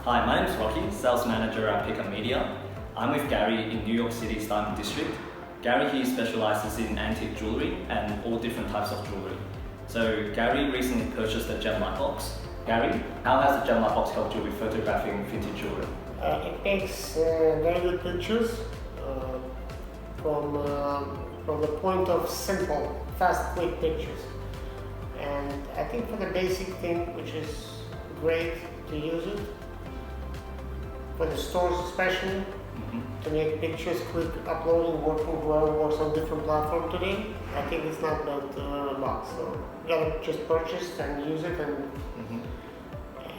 Hi, my name is Rocky, Sales Manager at Pickup Media. I'm with Gary in New York City's Diamond District. Gary here specializes in antique jewelry and all different types of jewelry. So Gary recently purchased the GemLightbox. Gary, how has the GemLightbox helped you with photographing vintage jewelry? It takes very good pictures from the point of simple, fast, quick pictures. And I think for the basic thing, which is great to use it, for the stores especially, to make pictures quick, uploading, working, whoever works on different platforms today, I think it's not about a box. So you gotta just purchase and use it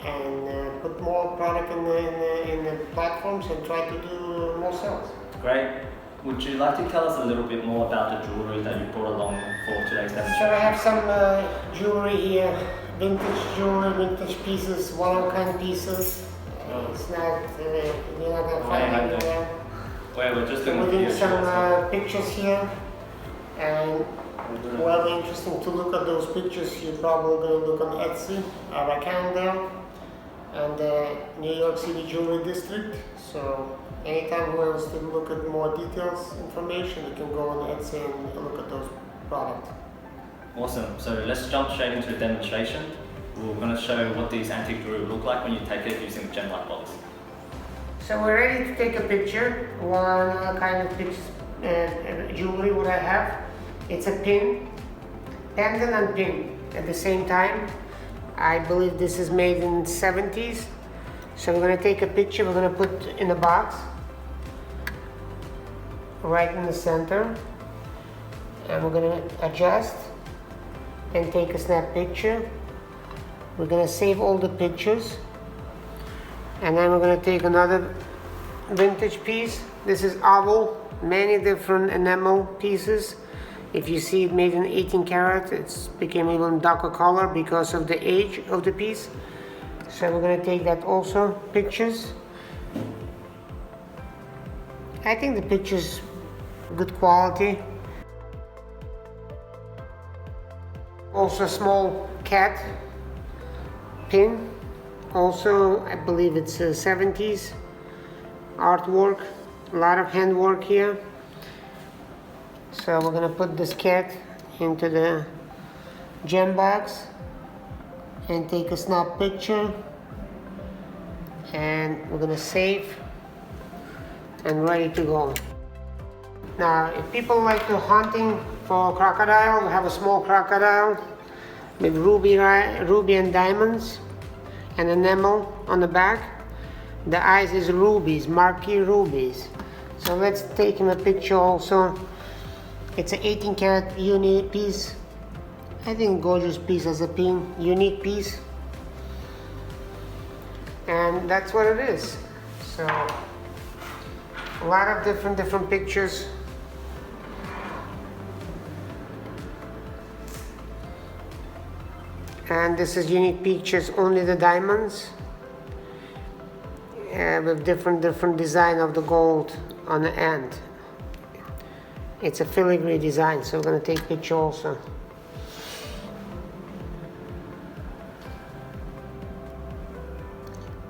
and put more product in the platforms and try to do more sales. Great. Would you like to tell us a little bit more about the jewelry that you brought along for today's demonstration? So I have some jewelry here, vintage jewelry, vintage pieces, one-of-a-kind pieces. It's not, you're not gonna find it anywhere. We're just doing We're doing some pictures here, and whoever interesting to look at those pictures, you're probably gonna look on Etsy. I have an account there, and the New York City Jewelry District. So anytime who wants to look at more details, information, you can go on Etsy and look at those products. Awesome. So let's jump straight into the demonstration. We're going to show what these antique jewelry look like when you take it using the GemLightbox. So we're ready to take a picture. One kind of jewelry what I have. It's a pin, pendant and pin at the same time. I believe this is made in the 70s. So we're going to take a picture, we're going to put in a box right in the center, and we're going to adjust and take a snap picture. We're going to save all the pictures, and then we're going to take another vintage piece. This is oval, many different enamel pieces. If you see it made in 18 karat, it's became even darker color because of the age of the piece. So we're going to take that also, pictures. I think the pictures good quality. Also small cat pin. Also, I believe it's 70s artwork. A lot of handwork here. So we're going to put this cat into the gem box and take a snap picture, and we're gonna save and ready to go. Now if people like to hunting for crocodile, we have a small crocodile with ruby and diamonds and enamel on the back. The eyes is rubies, marquee rubies. So let's take him a picture also. It's an 18 karat unique piece. I think gorgeous piece as a pin, unique piece, and that's what it is. So a lot of different pictures. And this is unique pictures, only the diamonds, with different design of the gold on the end. It's a filigree design, so we're going to take picture also.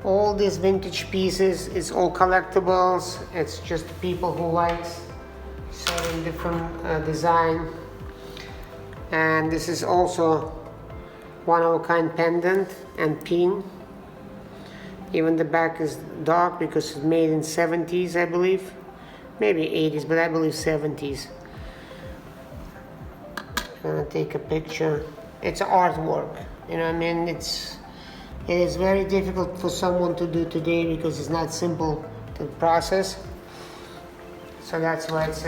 All these vintage pieces is all collectibles. It's just people who likes certain different design. And this is also one-of-a-kind pendant and pin. Even the back is dark because it's made in 70s, I believe. Maybe 80s, but I believe 70s. I'm gonna take a picture. It's artwork, you know what I mean? It is very difficult for someone to do today because it's not simple to process. So that's why it's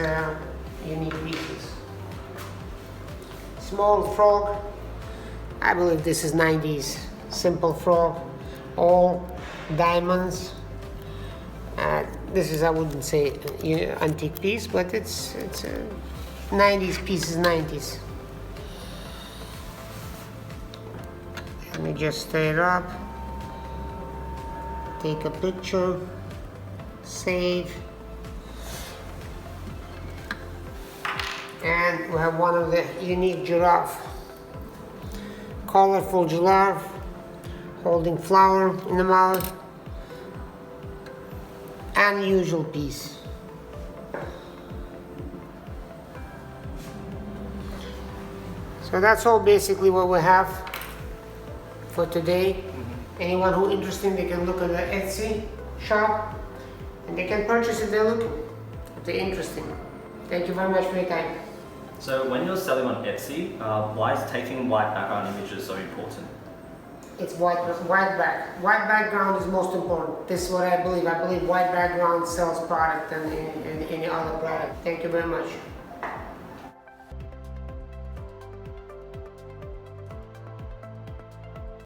unique pieces. Small frog. I believe this is 90s. Simple frog. All diamonds. This is, I wouldn't say antique piece, but it's a 90s pieces, 90s. Let me just stir it up, take a picture, save, and we have one of the unique giraffe, colorful giraffe holding flower in the mouth. unusual piece. So that's all basically what we have for today. Anyone who interested, they can look at the Etsy shop and they can purchase if they're looking, if they're interested. Thank you very much for your time. So when you're selling on Etsy, why is taking white background images so important? It's white back. White background is most important. This is what I believe. I believe white background sells product than any other product. Thank you very much.